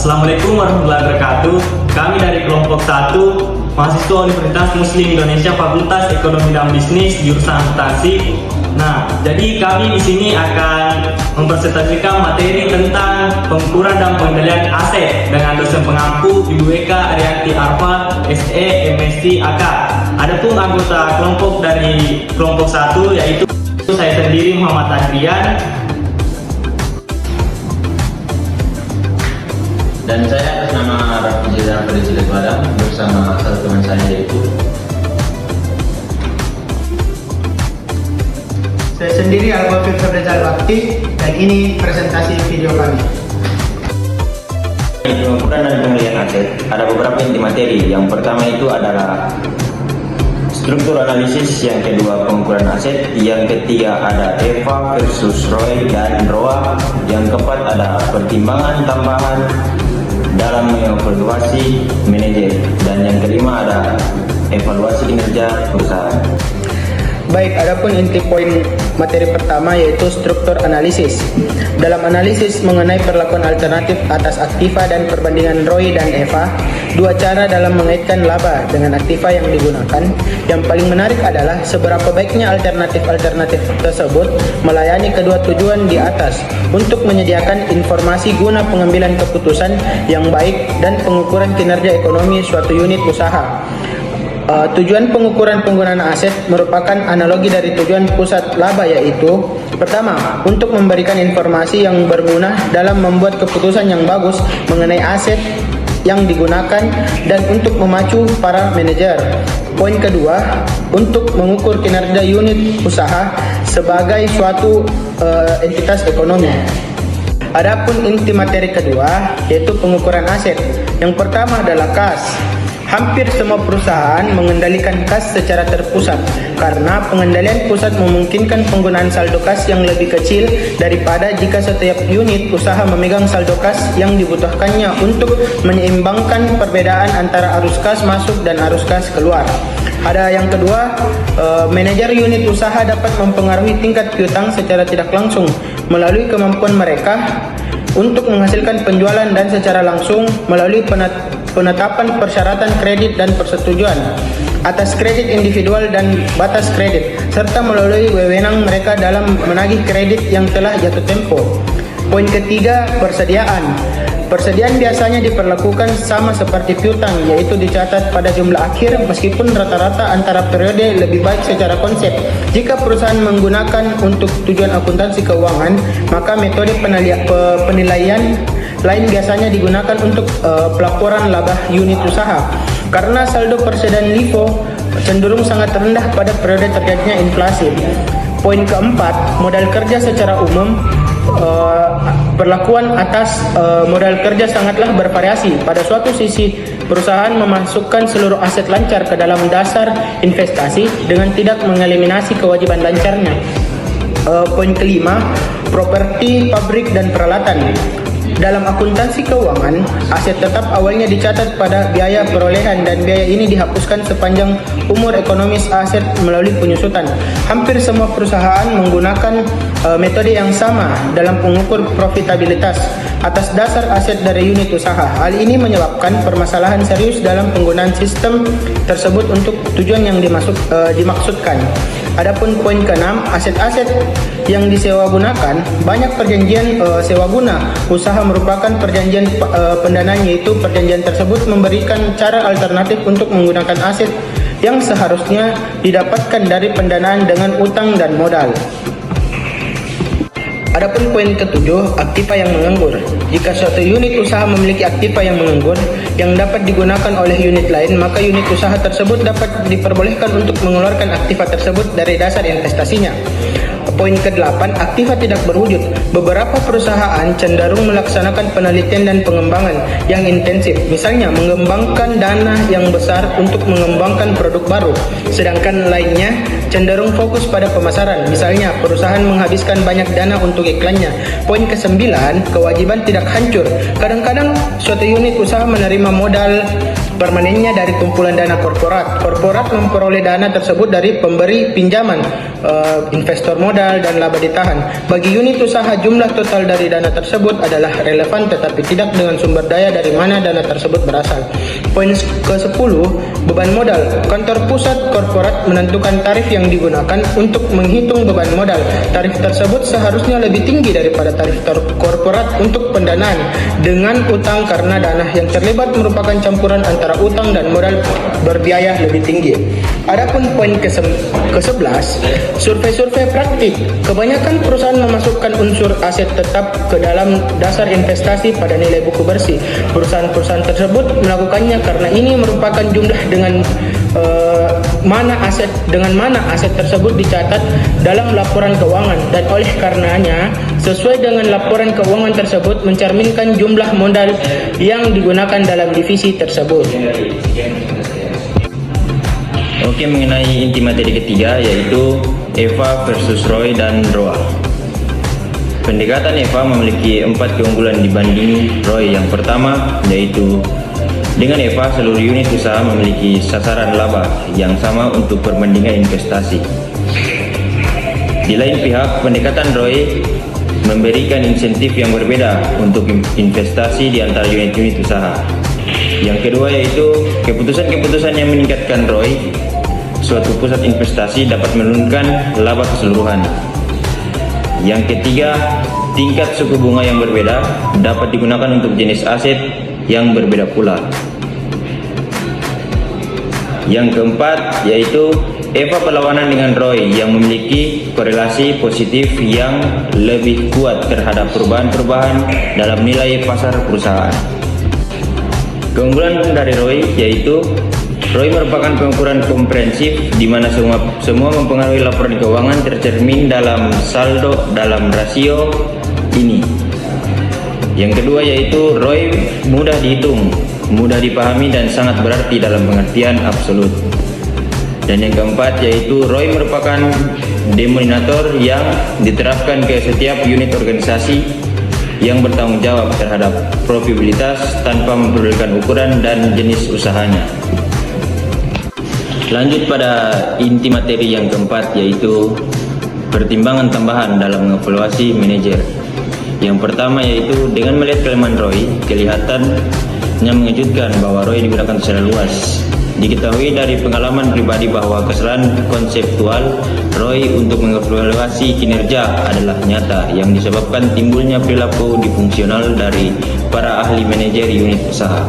Assalamualaikum warahmatullahi wabarakatuh. Kami dari kelompok 1 mahasiswa Universitas Muslim Indonesia Fakultas Ekonomi dan Bisnis jurusan akuntansi. Nah, jadi kami di sini akan mempresentasikan materi tentang pengukuran dan pengendalian aset dengan dosen pengampu Ibu Eka Arianti Arfa, SE, MSc, AK. Adapun anggota kelompok dari kelompok 1 yaitu saya sendiri Muhammad Adrian. Dan saya atas nama Rafi Zidane Ferdinand Padang bersama satu teman saya yaitu saya sendiri Al-Wafir Ferdinand Bakti, dan ini presentasi video kami. pengukuran dan pengendalian aset. Ada beberapa inti materi. Yang pertama itu adalah struktur analisis, yang kedua pengukuran aset, yang ketiga ada EVA versus ROI dan ROA, yang keempat ada pertimbangan tambahan dalam mengevaluasi manajer, dan yang kelima ada evaluasi kinerja perusahaan. Baik, adapun inti poin materi pertama yaitu struktur analisis. Dalam analisis mengenai perlakuan alternatif atas aktiva dan perbandingan ROI dan EVA, dua cara dalam mengaitkan laba dengan aktiva yang digunakan. Yang paling menarik adalah seberapa baiknya alternatif-alternatif tersebut melayani kedua tujuan di atas untuk menyediakan informasi guna pengambilan keputusan yang baik dan pengukuran kinerja ekonomi suatu unit usaha. Tujuan pengukuran penggunaan aset merupakan analogi dari tujuan pusat laba, yaitu pertama, untuk memberikan informasi yang berguna dalam membuat keputusan yang bagus mengenai aset yang digunakan dan untuk memacu para manajer. Poin kedua, untuk mengukur kinerja unit usaha sebagai suatu entitas ekonomi. Adapun inti materi kedua yaitu pengukuran aset. Yang pertama adalah kas. Hampir semua perusahaan mengendalikan kas secara terpusat karena pengendalian pusat memungkinkan penggunaan saldo kas yang lebih kecil daripada jika setiap unit usaha memegang saldo kas yang dibutuhkannya untuk menyeimbangkan perbedaan antara arus kas masuk dan arus kas keluar. Ada yang kedua, manajer unit usaha dapat mempengaruhi tingkat piutang secara tidak langsung melalui kemampuan mereka untuk menghasilkan penjualan dan secara langsung melalui penetapan persyaratan kredit dan persetujuan atas kredit individual dan batas kredit, serta melalui wewenang mereka dalam menagih kredit yang telah jatuh tempo. Poin ketiga, persediaan. Persediaan biasanya diperlakukan sama seperti piutang, yaitu dicatat pada jumlah akhir meskipun rata-rata antara periode lebih baik secara konsep. Jika perusahaan menggunakan untuk tujuan akuntansi keuangan, maka metode penilaian lain biasanya digunakan untuk pelaporan laba unit usaha. Karena saldo persediaan LIFO cenderung sangat rendah pada periode terjadinya inflasi. Poin keempat, modal kerja secara umum. Perlakuan atas modal kerja sangatlah bervariasi. Pada suatu sisi, perusahaan memasukkan seluruh aset lancar ke dalam dasar investasi dengan tidak mengeliminasi kewajiban lancarnya. Poin kelima, properti, pabrik, dan peralatan. Dalam akuntansi keuangan, aset tetap awalnya dicatat pada biaya perolehan dan biaya ini dihapuskan sepanjang umur ekonomis aset melalui penyusutan. Hampir semua perusahaan menggunakan metode yang sama dalam mengukur profitabilitas atas dasar aset dari unit usaha. Hal ini menyebabkan permasalahan serius dalam penggunaan sistem tersebut untuk tujuan yang dimaksudkan. Adapun poin ke-6, aset-aset yang disewa gunakan. Banyak perjanjian sewa guna usaha merupakan perjanjian pendanaan, yaitu perjanjian tersebut memberikan cara alternatif untuk menggunakan aset yang seharusnya didapatkan dari pendanaan dengan utang dan modal. Adapun poin ke-7, aktiva yang menganggur. Jika suatu unit usaha memiliki aktiva yang menganggur yang dapat digunakan oleh unit lain, maka unit usaha tersebut dapat diperbolehkan untuk mengeluarkan aktiva tersebut dari dasar investasinya. Poin ke-8, aktiva tidak berwujud. Beberapa perusahaan cenderung melaksanakan penelitian dan pengembangan yang intensif, misalnya mengembangkan dana yang besar untuk mengembangkan produk baru, sedangkan lainnya cenderung fokus pada pemasaran, misalnya perusahaan menghabiskan banyak dana untuk iklannya. Poin ke-9, kewajiban tidak hancur. Kadang-kadang suatu unit usaha menerima modal permanennya dari kumpulan dana korporat. Korporat memperoleh dana tersebut dari pemberi pinjaman, investor modal, dan laba ditahan. Bagi unit usaha, jumlah total dari dana tersebut adalah relevan tetapi tidak dengan sumber daya dari mana dana tersebut berasal. Poin ke-10, beban modal. Kantor pusat korporat menentukan tarif yang digunakan untuk menghitung beban modal. Tarif tersebut seharusnya lebih tinggi daripada tarif korporat untuk pendanaan dengan utang karena dana yang terlibat merupakan campuran antara utang dan modal berbiaya lebih tinggi. Adapun poin ke-11, survei-survei praktik. Kebanyakan perusahaan memasukkan unsur aset tetap ke dalam dasar investasi pada nilai buku bersih. Perusahaan-perusahaan tersebut melakukannya karena ini merupakan jumlah dengan mana aset tersebut dicatat dalam laporan keuangan, dan oleh karenanya sesuai dengan laporan keuangan tersebut mencerminkan jumlah modal yang digunakan dalam divisi tersebut. Oke, mengenai inti materi ketiga yaitu Eva versus Roy dan ROA. Pendekatan Eva memiliki 4 keunggulan dibanding Roy. Yang pertama yaitu dengan Eva seluruh unit usaha memiliki sasaran laba yang sama untuk perbandingan investasi. Di lain pihak, pendekatan Roy memberikan insentif yang berbeda untuk investasi di antara unit-unit usaha. Yang kedua yaitu keputusan-keputusan yang meningkatkan Roy. Suatu pusat investasi dapat menurunkan laba keseluruhan. Yang ketiga, tingkat suku bunga yang berbeda dapat digunakan untuk jenis aset yang berbeda pula. Yang keempat yaitu Eva berlawanan dengan Roy yang memiliki korelasi positif yang lebih kuat terhadap perubahan-perubahan dalam nilai pasar perusahaan. Keunggulan dari Roy yaitu Roy merupakan pengukuran komprehensif di mana semua mempengaruhi laporan keuangan tercermin dalam saldo dalam rasio ini. Yang kedua yaitu Roy mudah dihitung, mudah dipahami dan sangat berarti dalam pengertian absolut. Dan yang keempat yaitu Roy merupakan denominator yang diterapkan ke setiap unit organisasi yang bertanggung jawab terhadap profitabilitas tanpa memperdulikan ukuran dan jenis usahanya. Lanjut pada inti materi yang keempat yaitu pertimbangan tambahan dalam mengevaluasi manajer. Yang pertama yaitu dengan melihat kelemahan Roy, kelihatannya mengejutkan bahwa Roy digunakan secara luas. Diketahui dari pengalaman pribadi bahwa kesalahan konseptual Roy untuk mengevaluasi kinerja adalah nyata yang disebabkan timbulnya perilaku disfungsional dari para ahli manajer unit usaha.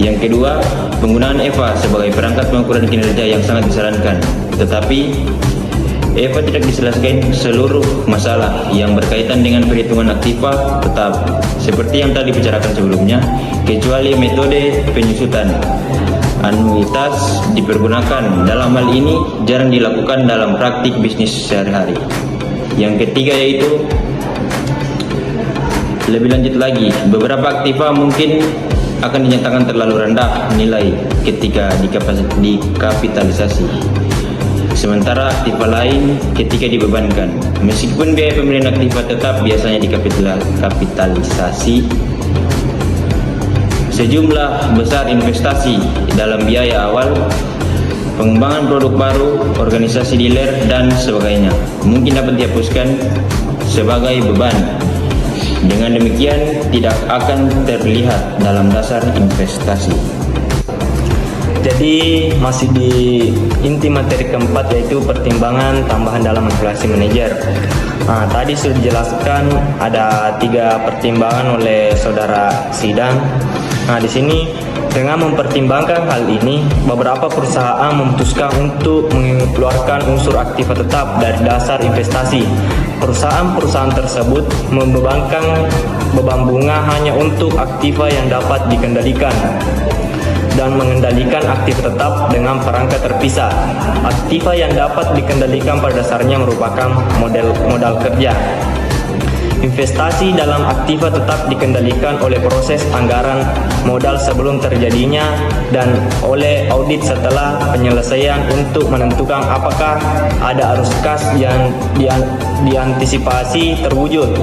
Yang kedua, penggunaan Eva sebagai perangkat pengukuran kinerja yang sangat disarankan, tetapi Eva tidak diselesaikan seluruh masalah yang berkaitan dengan perhitungan aktiva tetap seperti yang tadi dibicarakan sebelumnya, kecuali metode penyusutan anuitas dipergunakan. Dalam hal ini jarang dilakukan dalam praktik bisnis sehari-hari. Yang ketiga yaitu lebih lanjut lagi, beberapa aktiva mungkin akan dinyatakan terlalu rendah nilai ketika dikapitalisasi, sementara aktiva lain ketika dibebankan. Meskipun biaya pembelian aktiva tetap biasanya dikapitalisasi, sejumlah besar investasi dalam biaya awal, pengembangan produk baru, organisasi dealer, dan sebagainya mungkin dapat dihapuskan sebagai beban. Dengan demikian tidak akan terlihat dalam dasar investasi. Jadi masih di inti materi keempat yaitu pertimbangan tambahan dalam evaluasi manajer. Nah, tadi sudah dijelaskan ada 3 pertimbangan oleh saudara Sidang. Nah, di sini dengan mempertimbangkan hal ini, beberapa perusahaan memutuskan untuk mengeluarkan unsur aktiva tetap dari dasar investasi. Perusahaan-perusahaan tersebut membebankan beban bunga hanya untuk aktiva yang dapat dikendalikan dan mengendalikan aktiva tetap dengan perangkat terpisah. Aktiva yang dapat dikendalikan pada dasarnya merupakan modal kerja. Investasi dalam aktiva tetap dikendalikan oleh proses anggaran modal sebelum terjadinya dan oleh audit setelah penyelesaian untuk menentukan apakah ada arus kas yang diantisipasi terwujud.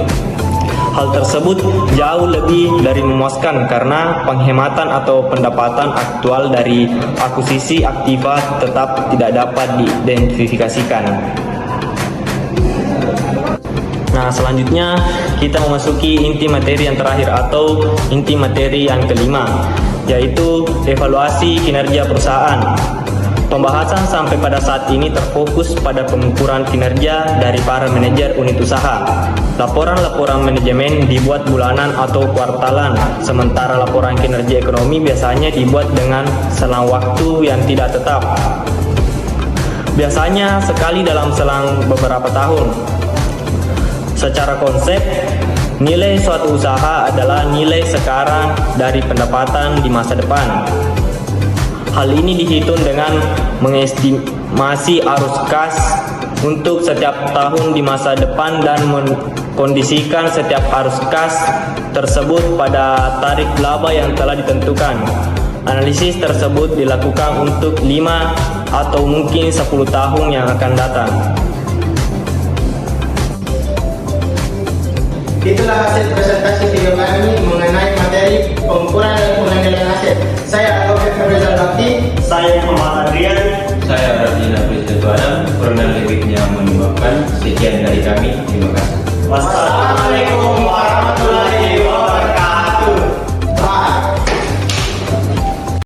Hal tersebut jauh lebih dari memuaskan karena penghematan atau pendapatan aktual dari akuisisi aktiva tetap tidak dapat diidentifikasikan. Nah, selanjutnya kita memasuki inti materi yang terakhir atau inti materi yang kelima, yaitu evaluasi kinerja perusahaan. Pembahasan sampai pada saat ini terfokus pada pengukuran kinerja dari para manajer unit usaha. Laporan-laporan manajemen dibuat bulanan atau kuartalan, sementara laporan kinerja ekonomi biasanya dibuat dengan selang waktu yang tidak tetap. Biasanya sekali dalam selang beberapa tahun. Secara konsep, nilai suatu usaha adalah nilai sekarang dari pendapatan di masa depan. Hal ini dihitung dengan mengestimasi arus kas untuk setiap tahun di masa depan dan mengkondisikan setiap arus kas tersebut pada tarif laba yang telah ditentukan. Analisis tersebut dilakukan untuk 5 atau mungkin 10 tahun yang akan datang. Itulah hasil presentasi video kami mengenai materi pengukuran dan pengendalian aset. Saya Taufik Rizal Bakti. Saya Muhammad Adrian. Saya Radina Priscetuana. Kurang lebihnya menyebabkan sekian dari kami. Terima kasih. Wassalamualaikum warahmatullahi wabarakatuh.